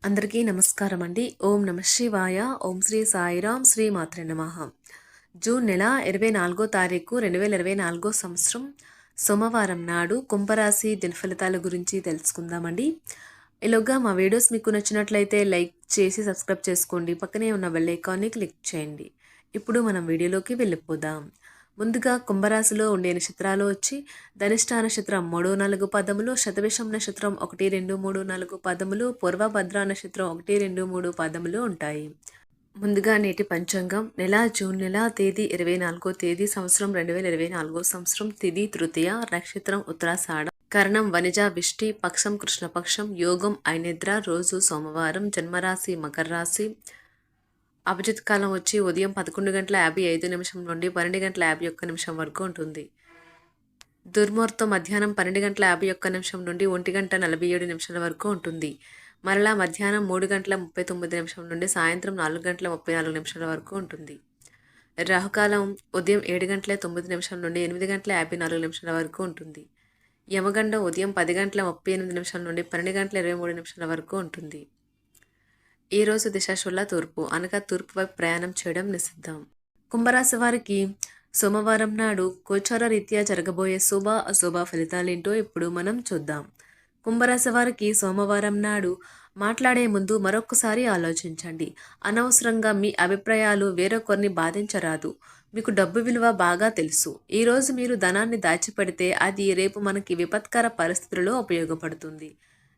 అందరికీ నమస్కారం అండి. ఓం నమ శివాయ. ఓం శ్రీ సాయిరాం. శ్రీ మాత్రే నమః. జూన్ నెల 24 తారీఖు 2024 సంవత్సరం సోమవారం నాడు కుంభరాశి దినఫలితాల గురించి తెలుసుకుందామండి. ఈలోగా మా వీడియోస్ మీకు నచ్చినట్లయితే లైక్ చేసి సబ్స్క్రైబ్ చేసుకోండి. పక్కనే ఉన్న బెల్ ఐకాన్ని క్లిక్ చేయండి. ఇప్పుడు మనం వీడియోలోకి వెళ్ళిపోదాం. ముందుగా కుంభరాశిలో ఉండే నక్షత్రాలు వచ్చి ధనిష్ట నక్షత్రం 3, 4 పదములు, శతభిషం నక్షత్రం 1, 2, 3, 4 పదములు, పూర్వభద్ర నక్షత్రం 1, 2, 3 పదములు ఉంటాయి. ముందుగా నేటి పంచాంగం నెల జూన్ నెల తేదీ 24 తేదీ సంవత్సరం 2024 సంవత్సరం తిథి తృతీయ, నక్షత్రం ఉత్తరాషాఢ, కరణం వనిజ విష్టి, పక్షం కృష్ణపక్షం, యోగం ఐనిద్ర, రోజు సోమవారం, జన్మరాశి మకర రాశి, అభిజిత్ కాలం వచ్చి ఉదయం 11:55 నుండి 12:51 వరకు ఉంటుంది. దుర్ముహూర్తం మధ్యాహ్నం 12:51 నుండి 1:47 వరకు ఉంటుంది. మరలా మధ్యాహ్నం 3:39 నుండి సాయంత్రం 4:34 వరకు ఉంటుంది. రాహుకాలం ఉదయం 7:09 నుండి 8:54 వరకు ఉంటుంది. యమగండం ఉదయం 10:38 నుండి 12:23 వరకు ఉంటుంది. ఈరోజు దిశాశూల తూర్పు అనగా తూర్పు వైపు ప్రయాణం చేయడం నిషిద్ధం. కుంభరాశి వారికి సోమవారం నాడు గోచార రీత్యా జరగబోయే శుభ అశుభ ఫలితాలేంటో ఇప్పుడు మనం చూద్దాం. కుంభరాశి వారికి సోమవారం నాడు మాట్లాడే ముందు మరొకసారి ఆలోచించండి. అనవసరంగా మీ అభిప్రాయాలు వేరొకరిని బాధించరాదు. మీకు డబ్బు విలువ బాగా తెలుసు. ఈరోజు మీరు ధనాన్ని దాచిపెడితే అది రేపు మనకి విపత్కర పరిస్థితులలో ఉపయోగపడుతుంది.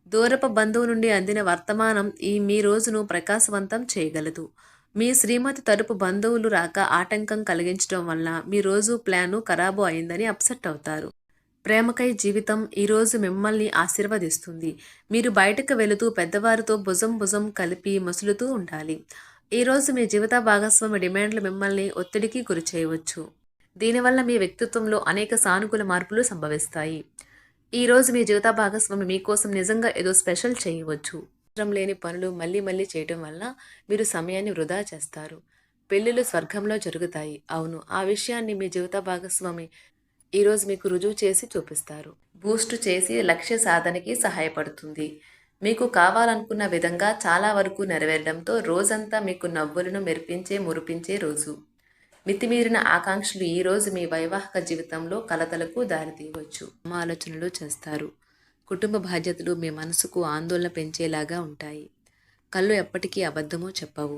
దూరపు బంధువు నుండి అందిన వర్తమానం మీ రోజును ప్రకాశవంతం చేయగలదు. మీ శ్రీమతి తరపు బంధువులు రాక ఆటంకం కలిగించడం వల్ల మీ రోజు ప్లాను ఖరాబు అయిందని అప్సెట్ అవుతారు. ప్రేమకై జీవితం ఈరోజు మిమ్మల్ని ఆశీర్వదిస్తుంది. మీరు బయటకు వెళుతూ పెద్దవారితో భుజం కలిపి మసులుతూ ఉండాలి. ఈరోజు మీ జీవిత భాగస్వామి డిమాండ్లు మిమ్మల్ని ఒత్తిడికి గురి చేయవచ్చు. దీనివల్ల మీ వ్యక్తిత్వంలో అనేక సానుకూల మార్పులు సంభవిస్తాయి. ఈరోజు మీ జీవిత భాగస్వామి మీకోసం నిజంగా ఏదో స్పెషల్ చేయవచ్చు. అవసరం లేని పనులు మళ్ళీ చేయడం వల్ల మీరు సమయాన్ని వృధా చేస్తారు. పెళ్ళిళ్ళు స్వర్గంలో జరుగుతాయి. అవును, ఆ విషయాన్ని మీ జీవిత భాగస్వామి ఈరోజు మీకు రుజువు చేసి చూపిస్తారు. బూస్ట్ చేసి లక్ష్య సాధనకి సహాయపడుతుంది. మీకు కావాలనుకున్న విధంగా చాలా వరకు నెరవేరడంతో రోజంతా మీకు నవ్వులను మురిపించే రోజు. మితిమీరిన ఆకాంక్షలు ఈరోజు మీ వైవాహిక జీవితంలో కలతలకు దారితీయవచ్చు. ఆలోచనలు చేస్తారు. కుటుంబ బాధ్యతలు మీ మనసుకు ఆందోళన పెంచేలాగా ఉంటాయి. కళ్ళు ఎప్పటికీ అబద్ధమో చెప్పవు.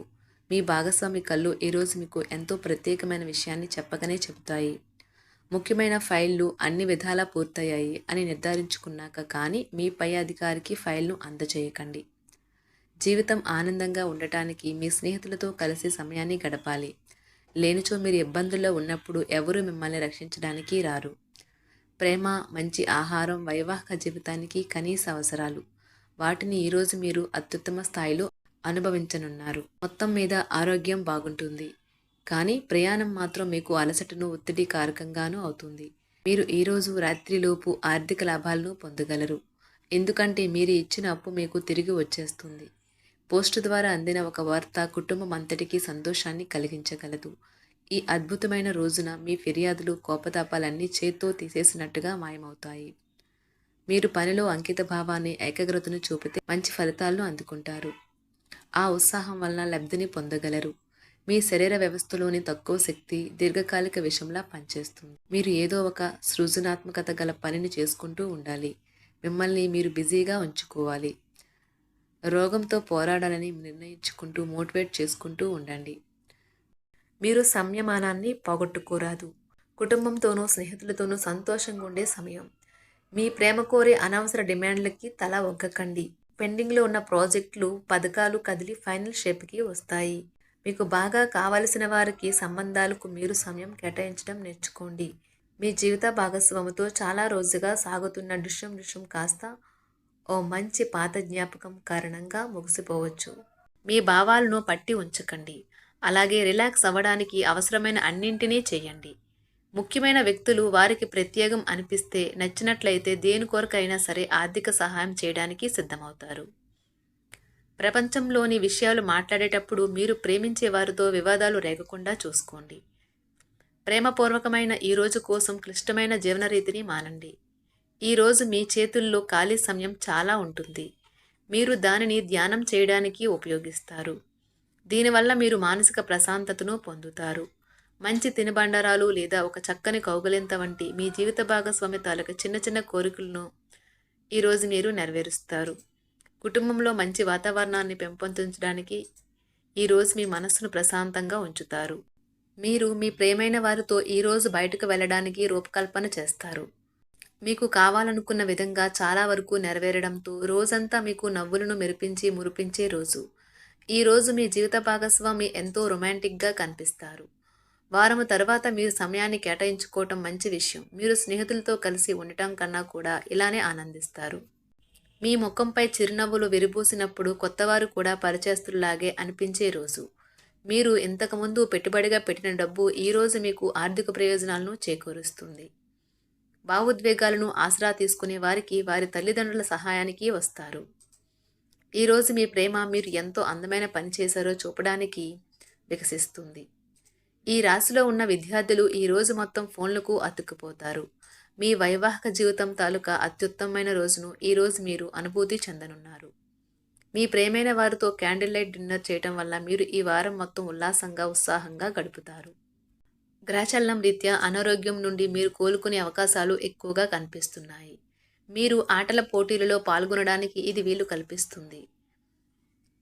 మీ భాగస్వామి కళ్ళు ఈరోజు మీకు ఎంతో ప్రత్యేకమైన విషయాన్ని చెప్పకనే చెబుతాయి. ముఖ్యమైన ఫైళ్లు అన్ని విధాలా పూర్తయ్యాయి అని నిర్ధారించుకున్నాక కానీ మీ పై అధికారికి ఫైల్ను అందజేయకండి. జీవితం ఆనందంగా ఉండటానికి మీ స్నేహితులతో కలిసి సమయాన్ని గడపాలి. లేనిచో మీరు ఇబ్బందుల్లో ఉన్నప్పుడు ఎవరూ మిమ్మల్ని రక్షించడానికి రారు. ప్రేమ, మంచి ఆహారం వైవాహిక జీవితానికి కనీస అవసరాలు. వాటిని ఈరోజు మీరు అత్యుత్తమ స్థాయిలో అనుభవించనున్నారు. మొత్తం మీద ఆరోగ్యం బాగుంటుంది. కానీ ప్రయాణం మాత్రం మీకు అలసటను ఒత్తిడి కారకంగానూ అవుతుంది. మీరు ఈరోజు రాత్రిలోపు ఆర్థిక లాభాలను పొందగలరు. ఎందుకంటే మీరు ఇచ్చిన అప్పు మీకు తిరిగి వచ్చేస్తుంది. పోస్టు ద్వారా అందిన ఒక వార్త కుటుంబం అంతటికీ సంతోషాన్ని కలిగించగలదు. ఈ అద్భుతమైన రోజున మీ ఫిర్యాదులు, కోపతాపాలన్నీ చేత్తో తీసేసినట్టుగా మాయమవుతాయి. మీరు పనిలో అంకిత భావాన్ని, ఏకాగ్రతను చూపితే మంచి ఫలితాలను అందుకుంటారు. ఆ ఉత్సాహం వలన లబ్ధిని పొందగలరు. మీ శరీర వ్యవస్థలోని తక్కువ శక్తి దీర్ఘకాలిక విషంలా పనిచేస్తుంది. మీరు ఏదో ఒక సృజనాత్మకత గల పనిని చేసుకుంటూ ఉండాలి. మిమ్మల్ని మీరు బిజీగా ఉంచుకోవాలి. రోగంతో పోరాడాలని నిర్ణయించుకుంటూ మోటివేట్ చేసుకుంటూ ఉండండి. మీరు సంయమనాన్ని పోగొట్టుకోరాదు. కుటుంబంతోనూ స్నేహితులతోనూ సంతోషంగా ఉండే సమయం. మీ ప్రేమ కోరే అనవసర డిమాండ్లకి తల ఒగ్గకండి. పెండింగ్లో ఉన్న ప్రాజెక్టులు, పథకాలు కదిలి ఫైనల్ షేప్కి వస్తాయి. మీకు బాగా కావలసిన వారికి సంబంధాలకు మీరు సమయం కేటాయించడం నేర్చుకోండి. మీ జీవిత భాగస్వామితో చాలా రోజుగా సాగుతున్న డిష్యం కాస్త ఓ మంచి పాత జ్ఞాపకం కారణంగా ముగిసిపోవచ్చు. మీ భావాలను పట్టి ఉంచకండి. అలాగే రిలాక్స్ అవ్వడానికి అవసరమైన అన్నింటినీ చేయండి. ముఖ్యమైన వ్యక్తులు వారికి ప్రత్యేకం అనిపిస్తే నచ్చినట్లయితే దేని కొరకైనా సరే ఆర్థిక సహాయం చేయడానికి సిద్ధమవుతారు. ప్రపంచంలోని విషయాలు మాట్లాడేటప్పుడు మీరు ప్రేమించే వారితో వివాదాలు రేగకుండా చూసుకోండి. ప్రేమపూర్వకమైన ఈ రోజు కోసం క్లిష్టమైన జీవన రీతిని మానండి. ఈరోజు మీ చేతుల్లో ఖాళీ సమయం చాలా ఉంటుంది. మీరు దానిని ధ్యానం చేయడానికి ఉపయోగిస్తారు. దీనివల్ల మీరు మానసిక ప్రశాంతతను పొందుతారు. మంచి తినుబండారాలు లేదా ఒక చక్కని కౌగిలింత వంటి మీ జీవిత భాగస్వామి తాలూకు చిన్న చిన్న కోరికలను ఈరోజు మీరు నెరవేరుస్తారు. కుటుంబంలో మంచి వాతావరణాన్ని పెంపొందించడానికి ఈరోజు మీ మనస్సును ప్రశాంతంగా ఉంచుతారు. మీరు మీ ప్రియమైన వారితో ఈరోజు బయటకు వెళ్ళడానికి రూపకల్పన చేస్తారు. మీకు కావాలనుకున్న విధంగా చాలా వరకు నెరవేరడంతో రోజంతా మీకు నవ్వులను మురిపించే రోజు. ఈరోజు మీ జీవిత భాగస్వామి ఎంతో రొమాంటిక్గా కనిపిస్తారు. వారము తర్వాత మీరు సమయాన్ని కేటాయించుకోవటం మంచి విషయం. మీరు స్నేహితులతో కలిసి ఉండటం కన్నా కూడా ఇలానే ఆనందిస్తారు. మీ ముఖంపై చిరునవ్వులు విరిబూసినప్పుడు కొత్తవారు కూడా పరిచయస్తుల్లాగే అనిపించే రోజు. మీరు ఇంతకుముందు పెట్టుబడిగా పెట్టిన డబ్బు ఈరోజు మీకు ఆర్థిక ప్రయోజనాలను చేకూరుస్తుంది. భావోద్వేగాలను ఆసరా తీసుకునే వారికి వారి తల్లిదండ్రుల సహాయానికి వస్తారు. ఈరోజు మీ ప్రేమ మీరు ఎంతో అందమైన పని చేశారో చూపడానికి వికసిస్తుంది. ఈ రాశిలో ఉన్న విద్యార్థులు ఈరోజు మొత్తం ఫోన్లకు అతుక్కుపోతారు. మీ వైవాహిక జీవితం తాలూకా అత్యుత్తమమైన రోజును ఈరోజు మీరు అనుభూతి చెందనున్నారు. మీ ప్రేమైన వారితో క్యాండిల్ లైట్ డిన్నర్ చేయటం వల్ల మీరు ఈ వారం మొత్తం ఉత్సాహంగా గడుపుతారు. గ్రహచలనం రీత్యా అనారోగ్యం నుండి మీరు కోలుకునే అవకాశాలు ఎక్కువగా కనిపిస్తున్నాయి. మీరు ఆటల పోటీలలో పాల్గొనడానికి ఇది వీలు కల్పిస్తుంది.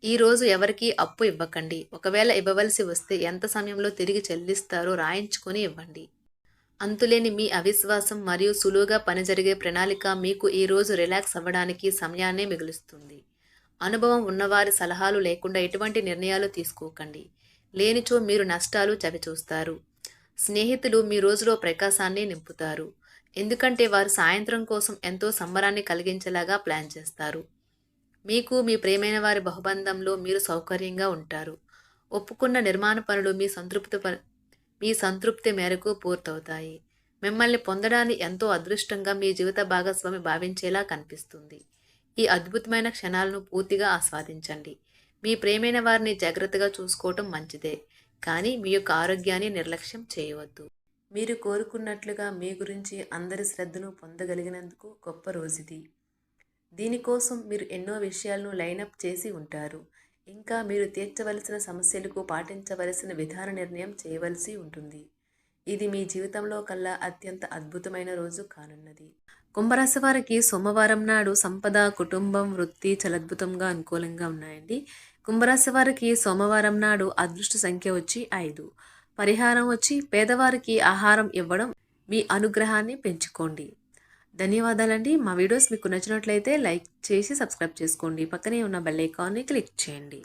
ఈరోజు ఎవరికీ అప్పు ఇవ్వకండి. ఒకవేళ ఇవ్వవలసి వస్తే ఎంత సమయంలో తిరిగి చెల్లిస్తారో రాయించుకొని ఇవ్వండి. అంతులేని మీ అవిశ్వాసం మరియు సులువుగా పని జరిగే ప్రణాళిక మీకు ఈరోజు రిలాక్స్ అవ్వడానికి సమయాన్నే మిగులుస్తుంది. అనుభవం ఉన్నవారి సలహాలు లేకుండా ఎటువంటి నిర్ణయాలు తీసుకోకండి. లేనిచో మీరు నష్టాలు చవిచూస్తారు. స్నేహితులు మీ రోజులో ప్రకాశాన్ని నింపుతారు. ఎందుకంటే వారు సాయంత్రం కోసం ఎంతో సంబరాన్ని కలిగించేలాగా ప్లాన్ చేస్తారు. మీకు మీ ప్రియమైన వారి బహుబంధంలో మీరు సౌకర్యంగా ఉంటారు. ఒప్పుకున్న నిర్మాణ పనులు మీ సంతృప్తి మేరకు పూర్తవుతాయి. మిమ్మల్ని పొందడాన్ని ఎంతో అదృష్టంగా మీ జీవిత భాగస్వామి భావించేలా కనిపిస్తుంది. ఈ అద్భుతమైన క్షణాలను పూర్తిగా ఆస్వాదించండి. మీ ప్రియమైన వారిని జాగ్రత్తగా చూసుకోవటం మంచిదే, కానీ మీ యొక్క ఆరోగ్యాన్ని నిర్లక్ష్యం చేయవద్దు. మీరు కోరుకున్నట్లుగా మీ గురించి అందరి శ్రద్ధను పొందగలిగినందుకు గొప్ప రోజుది. దీనికోసం మీరు ఎన్నో విషయాలను లైనప్ చేసి ఉంటారు. ఇంకా మీరు తీర్చవలసిన సమస్యలకు పాటించవలసిన విధాన నిర్ణయం చేయవలసి ఉంటుంది. ఇది మీ జీవితంలో కల్లా అత్యంత అద్భుతమైన రోజు కానున్నది. కుంభరాశి వారికి సోమవారం నాడు సంపద, కుటుంబం, వృత్తి చాలా అనుకూలంగా ఉన్నాయండి. కుంభరాశి వారికి సోమవారం నాడు అదృష్ట సంఖ్య వచ్చి 5. పరిహారం వచ్చి పేదవారికి ఆహారం ఇవ్వడం. మీ అనుగ్రహాన్ని పెంచుకోండి. ధన్యవాదాలండి. మా వీడియోస్ మీకు నచ్చినట్లయితే లైక్ చేసి సబ్స్క్రైబ్ చేసుకోండి. పక్కనే ఉన్న బెల్ ఐకాన్ని క్లిక్ చేయండి.